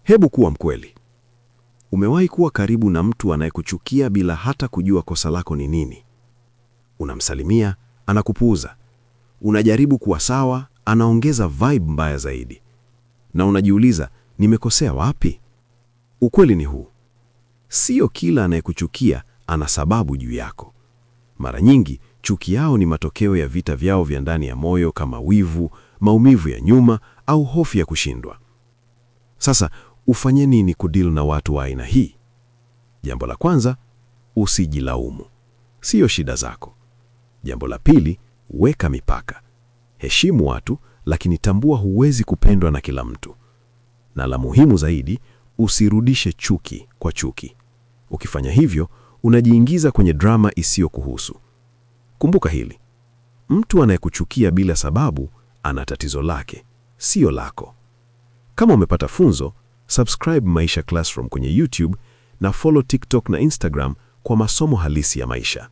Hebu kuwa mkweli. Umewahi kuwa karibu na mtu anayekuchukia bila hata kujua kosa lako ni nini? Unamsalimia, anakupuuza. Unajaribu kuwa sawa, anaongeza vibe mbaya zaidi. Na unajiuliza, nimekosea wapi? Ukweli ni huu. Sio kila anayekuchukia ana sababu juu yako. Mara nyingi, chuki yao ni matokeo ya vita vyao vya ndani ya moyo kama wivu, maumivu ya nyuma au hofu ya kushindwa. Sasa, ufanye nini kudeal na watu wa aina hii? Jambo la kwanza, usijilaumu. Sio shida zako. Jambo la pili, weka mipaka. Heshimu watu, lakini tambua huwezi kupendwa na kila mtu. Na la muhimu zaidi, usirudishe chuki kwa chuki. Ukifanya hivyo, unajiingiza kwenye drama isiyokuhusu. Kumbuka hili. Mtu anayekuchukia bila sababu ana tatizo lake, sio lako. Kama umepata funzo, subscribe Maisha Classroom kwenye YouTube na follow TikTok na Instagram kwa masomo halisi ya maisha.